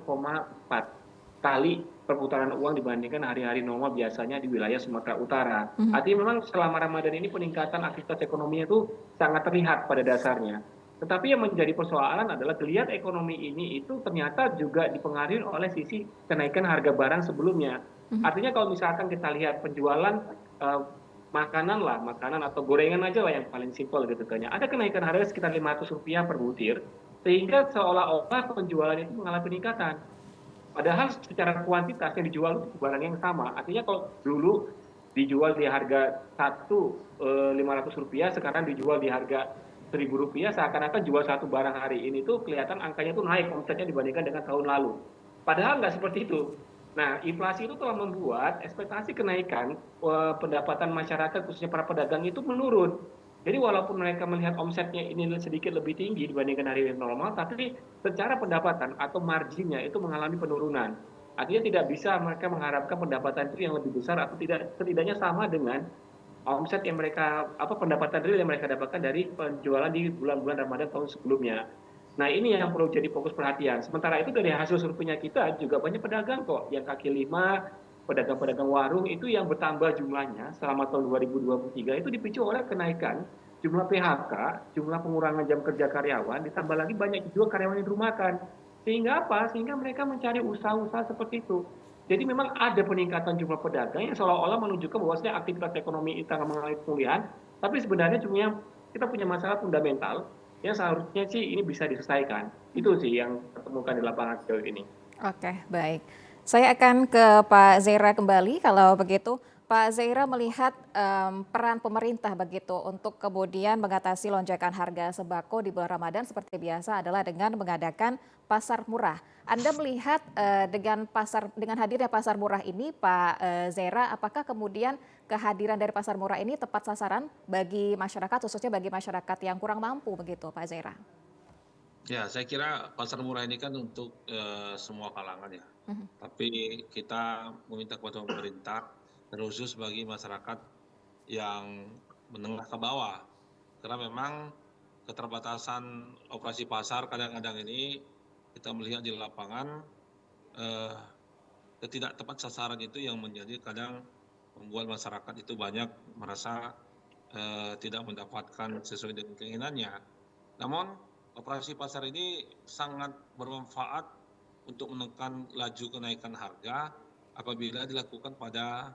kali perputaran uang dibandingkan hari-hari normal biasanya di wilayah Sumatera Utara. Artinya memang selama Ramadan ini peningkatan aktivitas ekonominya itu sangat terlihat pada dasarnya. Tetapi yang menjadi persoalan adalah geliat ekonomi ini itu ternyata juga dipengaruhi oleh sisi kenaikan harga barang sebelumnya. Artinya kalau misalkan kita lihat penjualan makanan atau gorengan aja lah yang paling simpel gitu kan. Ada kenaikan harga sekitar Rp500 per butir, sehingga seolah-olah penjualan itu mengalami peningkatan. Padahal secara kuantitas yang dijual itu barang yang sama. Artinya kalau dulu dijual di harga Rp1.500, sekarang dijual di harga Rp1.000, seakan-akan jual satu barang hari ini tuh kelihatan angkanya tuh naik omsetnya dibandingkan dengan tahun lalu. Padahal nggak seperti itu. Nah, inflasi itu telah membuat ekspektasi kenaikan pendapatan masyarakat khususnya para pedagang itu menurun. Jadi walaupun mereka melihat omsetnya ini sedikit lebih tinggi dibandingkan hari normal, tapi secara pendapatan atau marginnya itu mengalami penurunan. Artinya tidak bisa mereka mengharapkan pendapatan itu yang lebih besar atau setidaknya sama dengan omset yang pendapatan real yang mereka dapatkan dari penjualan di bulan-bulan Ramadan tahun sebelumnya. Nah, ini yang perlu jadi fokus perhatian. Sementara itu dari hasil surveinya kita juga banyak pedagang kok yang kaki lima, pedagang-pedagang warung itu yang bertambah jumlahnya selama tahun 2023 itu dipicu oleh kenaikan jumlah PHK, jumlah pengurangan jam kerja karyawan, ditambah lagi banyak juga karyawan yang dirumahkan. Sehingga apa? Sehingga mereka mencari usaha-usaha seperti itu. Jadi memang ada peningkatan jumlah pedagang yang seolah-olah menunjukkan bahwasanya aktivitas ekonomi kita mengalami pemulihan, tapi sebenarnya kita punya masalah fundamental yang seharusnya sih ini bisa diselesaikan. Itu sih yang ketemukan di lapangan sejauh ini. Oke, baik. Saya akan ke Pak Zaira kembali. Kalau begitu, Pak Zaira melihat peran pemerintah begitu untuk kemudian mengatasi lonjakan harga sembako di bulan Ramadan seperti biasa adalah dengan mengadakan pasar murah. Anda melihat dengan hadirnya pasar murah ini, Pak Zaira, apakah kemudian kehadiran dari pasar murah ini tepat sasaran bagi masyarakat, khususnya bagi masyarakat yang kurang mampu begitu, Pak Zaira? Ya, saya kira pasar murah ini kan untuk semua kalangan ya. Tapi kita meminta kepada pemerintah, terkhusus bagi masyarakat yang menengah ke bawah. Karena memang keterbatasan operasi pasar kadang-kadang ini kita melihat di lapangan ketidak tepat sasaran itu yang menjadi kadang membuat masyarakat itu banyak merasa tidak mendapatkan sesuai dengan keinginannya. Namun operasi pasar ini sangat bermanfaat untuk menekan laju kenaikan harga apabila dilakukan pada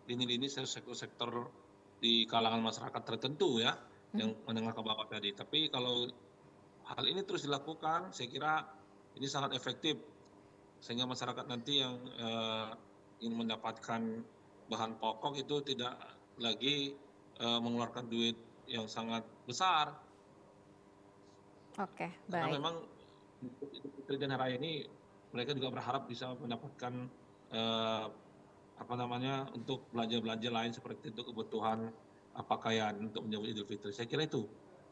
lini-lini sektor-sektor di kalangan masyarakat tertentu ya, yang menengah ke bawah tadi. Tapi kalau hal ini terus dilakukan, saya kira ini sangat efektif sehingga masyarakat nanti yang ingin mendapatkan bahan pokok itu tidak lagi mengeluarkan duit yang sangat besar. Oke, Karena baik. memang Fitri dan Hari Raya ini mereka juga berharap bisa mendapatkan untuk belanja-belanja lain seperti itu kebutuhan pakaian untuk menyambut Idul Fitri. Saya kira itu,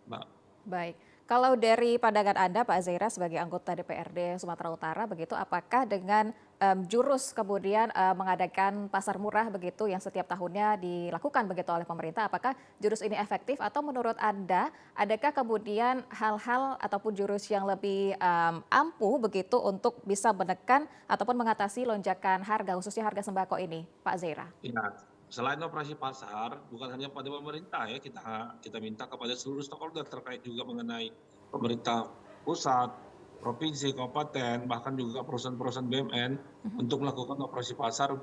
Mbak. Baik, kalau dari pandangan Anda Pak Zaira sebagai anggota DPRD Sumatera Utara begitu, apakah dengan jurus kemudian mengadakan pasar murah begitu yang setiap tahunnya dilakukan begitu oleh pemerintah, apakah jurus ini efektif atau menurut Anda adakah kemudian hal-hal ataupun jurus yang lebih ampuh begitu untuk bisa menekan ataupun mengatasi lonjakan harga khususnya harga sembako ini, Pak Zaira? Ya, selain operasi pasar, bukan hanya pada pemerintah ya, kita minta kepada seluruh stakeholder terkait juga mengenai pemerintah pusat, provinsi, kabupaten, bahkan juga perusahaan-perusahaan BUMN untuk melakukan operasi pasar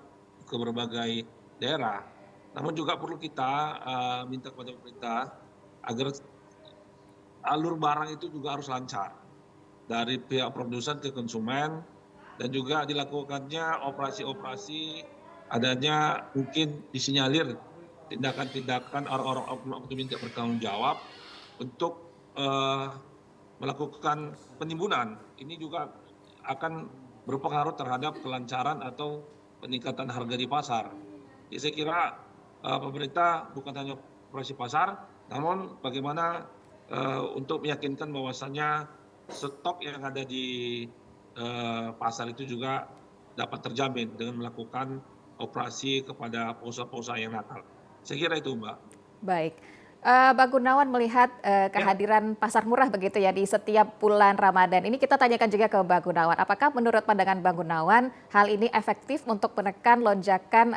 ke berbagai daerah. Namun juga perlu kita minta kepada pemerintah agar alur barang itu juga harus lancar dari pihak produsen ke konsumen dan juga dilakukannya operasi-operasi adanya mungkin disinyalir tindakan-tindakan orang-orang oknum yang tidak bertanggung jawab untuk melakukan penimbunan. Ini juga akan berpengaruh terhadap kelancaran atau peningkatan harga di pasar. Jadi saya kira pemerintah bukan hanya operasi pasar, namun bagaimana untuk meyakinkan bahwasannya stok yang ada di pasar itu juga dapat terjamin dengan melakukan operasi kepada pengusaha-pengusaha yang nakal. Saya kira itu, Mbak. Baik. Bang Gunawan melihat kehadiran pasar murah begitu ya di setiap bulan Ramadan. Ini kita tanyakan juga ke Bang Gunawan. Apakah menurut pandangan Bang Gunawan hal ini efektif untuk menekan lonjakan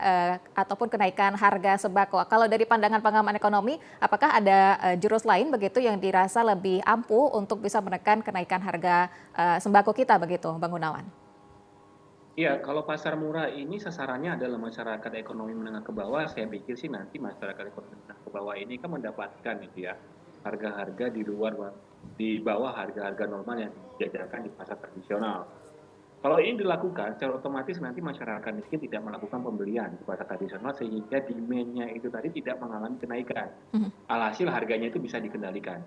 ataupun kenaikan harga sembako? Kalau dari pandangan pengamat ekonomi, apakah ada jurus lain begitu yang dirasa lebih ampuh untuk bisa menekan kenaikan harga sembako kita begitu, Bang Gunawan? Iya, kalau pasar murah ini sasarannya adalah masyarakat ekonomi menengah ke bawah. Saya pikir sih nanti masyarakat ekonomi menengah ke bawah ini kan mendapatkan itu ya harga-harga di bawah harga-harga normal yang dijajakan di pasar tradisional. Kalau ini dilakukan, secara otomatis nanti masyarakat miskin tidak melakukan pembelian di pasar tradisional sehingga demand-nya itu tadi tidak mengalami kenaikan. Alhasil harganya itu bisa dikendalikan.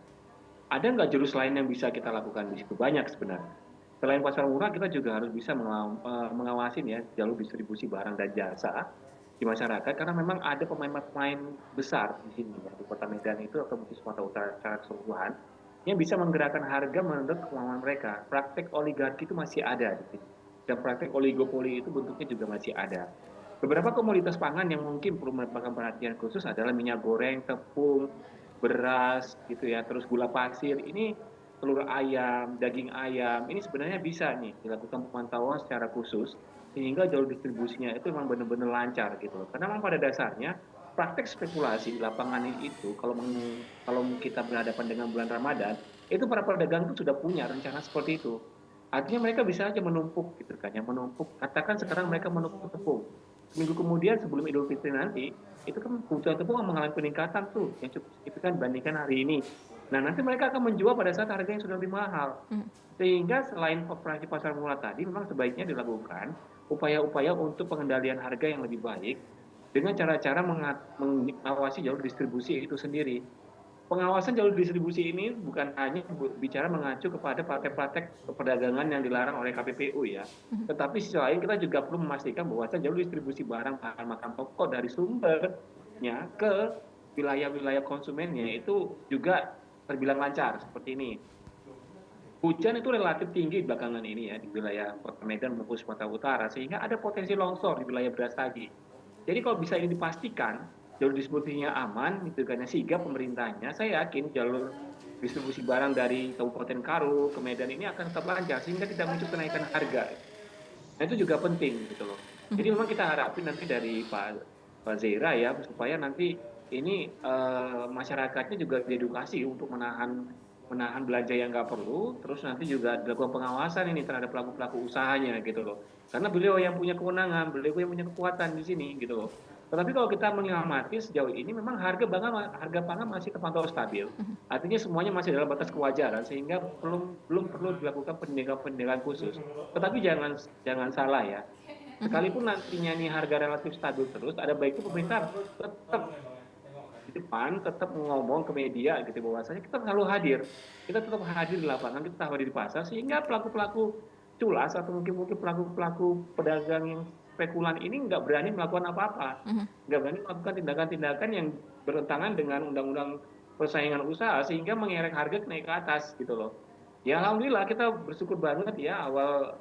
Ada nggak jurus lain yang bisa kita lakukan di situ? Banyak sebenarnya. Selain pasar murah, kita juga harus bisa mengawasi ya jalur distribusi barang dan jasa di masyarakat karena memang ada pemain-pemain besar di sini ya, di Kota Medan itu atau mungkin Sumatera Utara secara keseluruhan yang bisa menggerakkan harga menurut kemauan mereka. Praktek oligarki itu masih ada di sini dan praktek oligopoli itu bentuknya juga masih ada. Beberapa komoditas pangan yang mungkin perlu mendapatkan perhatian khusus adalah minyak goreng, tepung, beras gitu ya, terus gula pasir. Ini telur ayam, daging ayam, ini sebenarnya bisa nih dilakukan pemantauan secara khusus sehingga jalur distribusinya itu memang benar-benar lancar gitu. Karena memang pada dasarnya praktek spekulasi di lapangan itu kalau kita berhadapan dengan bulan Ramadan, itu para pedagang itu sudah punya rencana seperti itu. Artinya mereka bisa aja menumpuk gitu kan, menumpuk. Katakan sekarang mereka menumpuk tepung. Seminggu kemudian sebelum Idul Fitri nanti, itu kan kebutuhan tepung mengalami peningkatan tuh yang cukup signifikan dibandingkan hari ini. Nah, nanti mereka akan menjual pada saat harga yang sudah lebih mahal. Sehingga selain operasi pasar murah tadi, memang sebaiknya dilakukan upaya-upaya untuk pengendalian harga yang lebih baik dengan cara-cara mengawasi jalur distribusi itu sendiri. Pengawasan jalur distribusi ini bukan hanya bicara mengacu kepada praktek-praktek perdagangan yang dilarang oleh KPPU ya. Tetapi sisi lain kita juga perlu memastikan bahwa jalur distribusi barang bahan makan pokok dari sumbernya ke wilayah-wilayah konsumennya itu juga terbilang lancar seperti ini. Hujan itu relatif tinggi belakangan ini ya di wilayah Kota Medan maupun Sumatera Utara sehingga ada potensi longsor di wilayah Brastagi. Jadi kalau bisa ini dipastikan jalur distribusinya aman, gitu kan, sehingga pemerintahnya, saya yakin jalur distribusi barang dari Kabupaten Karo ke Medan ini akan tetap lancar, sehingga tidak muncul kenaikan harga. Nah itu juga penting gitu loh. Jadi memang kita harapin nanti dari Pak Zera ya, supaya nanti ini masyarakatnya juga diedukasi untuk menahan belanja yang nggak perlu, terus nanti juga dilakukan pengawasan ini terhadap pelaku-pelaku usahanya gitu loh. Karena beliau yang punya kewenangan, beliau yang punya kekuatan di sini gitu loh. Tetapi kalau kita mengamati sejauh ini memang harga pangan masih terpantau stabil. Artinya semuanya masih dalam batas kewajaran sehingga belum perlu dilakukan penindakan khusus. Tetapi jangan salah ya. Sekalipun nantinya ini harga relatif stabil terus, ada baiknya pemerintah tetap di depan, tetap ngomong ke media gitu bahwasanya kita selalu hadir. Kita tetap hadir di lapangan, kita tetap hadir di pasar sehingga pelaku-pelaku culas atau mungkin pelaku-pelaku pedagang yang spekulan ini nggak berani melakukan apa-apa, nggak berani melakukan tindakan-tindakan yang bertentangan dengan undang-undang persaingan usaha sehingga mengerek harga naik ke atas gitu loh. Ya alhamdulillah kita bersyukur banget ya awal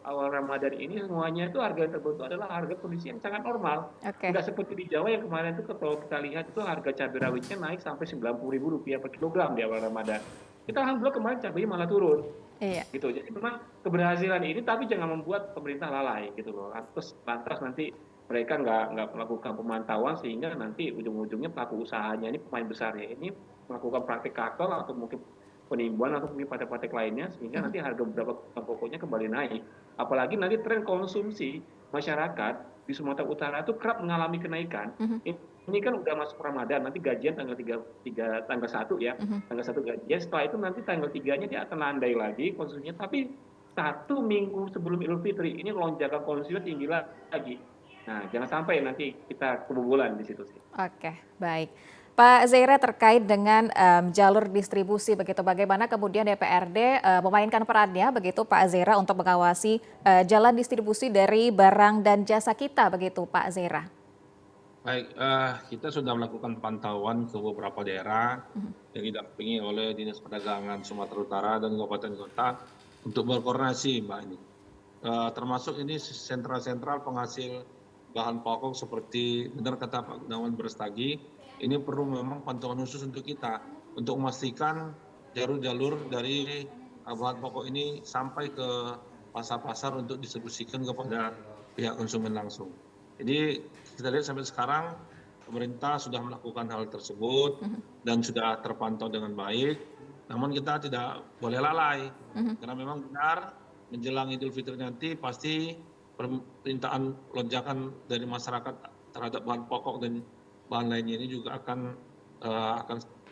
Ramadan ini semuanya itu harga yang terbentuk adalah harga kondisi yang sangat normal. Nggak seperti di Jawa yang kemarin itu kalau kita lihat itu harga cabai rawitnya naik sampai Rp90.000 per kilogram di awal Ramadan. Kita alhamdulillah kemarin cabainya malah turun. Iya. Gitu. Jadi memang keberhasilan ini tapi jangan membuat pemerintah lalai gitu loh. Lantas nanti mereka nggak melakukan pemantauan sehingga nanti ujung-ujungnya pelaku usahanya ini pemain besarnya ini melakukan praktik kakal atau mungkin penimbun atau mungkin pada praktik lainnya sehingga nanti harga beberapa kebutuhan pokoknya kembali naik. Apalagi nanti tren konsumsi masyarakat di Sumatera Utara itu kerap mengalami kenaikan. Ini kan udah masuk Ramadan, nanti gajian tanggal 1 ya. Tanggal 1 gajian, setelah itu nanti tanggal 3-nya dia akan landai lagi konsumsinya, tapi 1 minggu sebelum Idul Fitri ini lonjakan konsumsi tinggi lagi. Nah, jangan sampai nanti kita kebobolan di situ sih. Oke, baik. Pak Zera, terkait dengan jalur distribusi begitu, bagaimana kemudian DPRD memainkan perannya begitu Pak Zera untuk mengawasi jalan distribusi dari barang dan jasa kita begitu Pak Zera? Baik, kita sudah melakukan pantauan ke beberapa daerah yang didampingi oleh Dinas Perdagangan Sumatera Utara dan kabupaten kota untuk berkoordinasi Mbak ini. Termasuk ini sentral-sentral penghasil bahan pokok seperti benar kata Pak Gunawan Berstagi, ini perlu memang pantauan khusus untuk kita untuk memastikan jalur-jalur dari bahan pokok ini sampai ke pasar-pasar untuk distribusikan kepada pihak konsumen langsung. Jadi kita lihat sampai sekarang pemerintah sudah melakukan hal tersebut dan sudah terpantau dengan baik. Namun kita tidak boleh lalai karena memang benar menjelang Idul Fitri nanti pasti permintaan lonjakan dari masyarakat terhadap bahan pokok dan bahan lainnya ini juga akan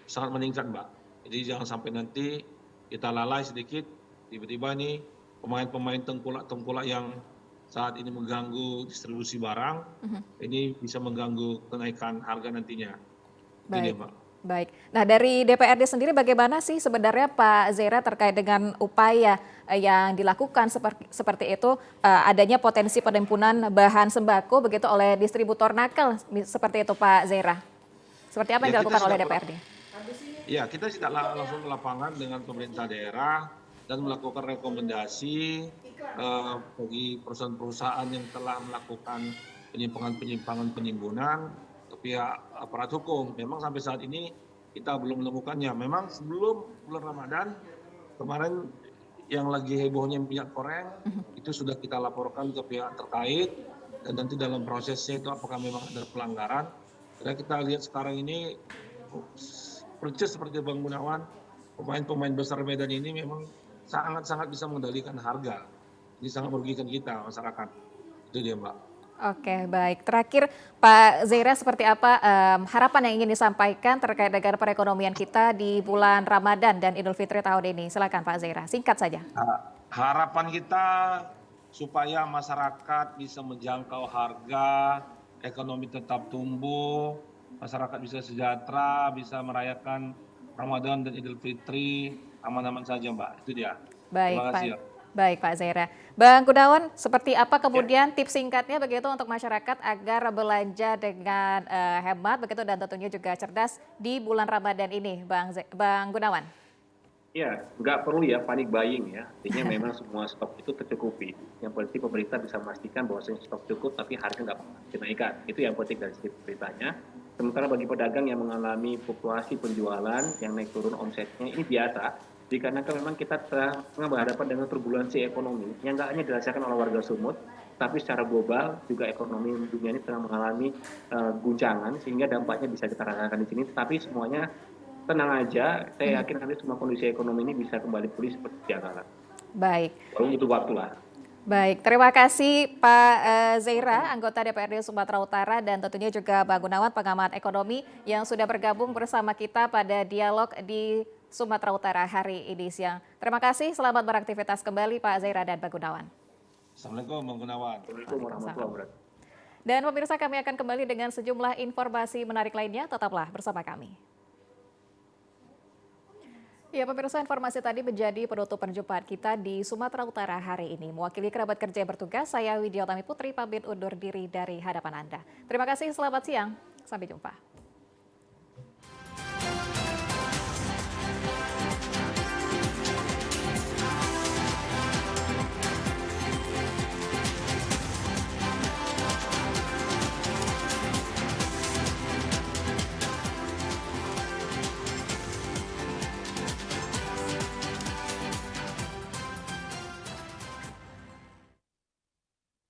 sangat meningkat, Mbak. Jadi jangan sampai nanti kita lalai sedikit, tiba-tiba nih pemain-pemain tengkulak yang saat ini mengganggu distribusi barang, ini bisa mengganggu kenaikan harga nantinya. Itu dia, Mbak. Baik. Nah, dari DPRD sendiri bagaimana sih sebenarnya Pak Zera terkait dengan upaya yang dilakukan seperti itu, adanya potensi penimbunan bahan sembako begitu oleh distributor nakal seperti itu Pak Zera? Seperti apa yang dilakukan oleh DPRD? Ya, kita sudah langsung ke lapangan dengan pemerintah daerah dan melakukan rekomendasi bagi perusahaan-perusahaan yang telah melakukan penyimpangan penimbunan ke pihak aparat hukum. Memang sampai saat ini kita belum menemukannya. Memang sebelum bulan Ramadan kemarin yang lagi hebohnya minyak goreng itu sudah kita laporkan ke pihak terkait dan nanti dalam prosesnya itu apakah memang ada pelanggaran. Karena kita lihat sekarang ini persis seperti Bang Gunawan, pemain-pemain besar Medan ini memang sangat-sangat bisa mengendalikan harga. Ini sangat merugikan kita masyarakat. Itu dia, Mbak. Oke, baik. Terakhir Pak Zera, seperti apa harapan yang ingin disampaikan terkait dengan perekonomian kita di bulan Ramadan dan Idul Fitri tahun ini? Silakan Pak Zera, singkat saja. Harapan kita supaya masyarakat bisa menjangkau harga, ekonomi tetap tumbuh, masyarakat bisa sejahtera, bisa merayakan Ramadan dan Idul Fitri aman-aman saja, Mbak. Itu dia. Baik, Terima kasih, Pak. Baik Pak Zera. Bang Gunawan, seperti apa kemudian tips singkatnya begitu untuk masyarakat agar belanja dengan hemat begitu dan tentunya juga cerdas di bulan Ramadan ini, Bang Gunawan? Ya, nggak perlu ya panik buying ya. Artinya memang semua stok itu tercukupi. Yang penting pemerintah bisa memastikan bahwa stok cukup tapi harga nggak dinaikkan. Itu yang penting dari sisi pemerintahnya. Sementara bagi pedagang yang mengalami fluktuasi penjualan yang naik turun omsetnya ini biasa, dikarenakan memang kita tengah berhadapan dengan turbulensi ekonomi yang nggak hanya dirasakan oleh warga Sumut, tapi secara global juga ekonomi dunia ini tengah mengalami guncangan sehingga dampaknya bisa kita rasakan di sini. Tapi semuanya tenang aja, saya yakin nanti semua kondisi ekonomi ini bisa kembali pulih seperti sedia kala. Baik. Walaupun butuh waktu lah. Baik, terima kasih Pak Zaira, anggota DPRD Sumatera Utara, dan tentunya juga Bang Gunawan, pengamat ekonomi yang sudah bergabung bersama kita pada dialog di Sumatera Utara hari ini siang. Terima kasih, selamat beraktivitas kembali Pak Zaira dan Bang Gunawan. Assalamualaikum Bang Gunawan. Assalamualaikum warahmatullahi wabarakatuh. Dan pemirsa, kami akan kembali dengan sejumlah informasi menarik lainnya, tetaplah bersama kami. Ya pemirsa, informasi tadi menjadi penutup perjumpaan kita di Sumatera Utara hari ini. Mewakili kerabat kerja yang bertugas, saya Widyotami Putri pamit undur diri dari hadapan Anda. Terima kasih, selamat siang, sampai jumpa.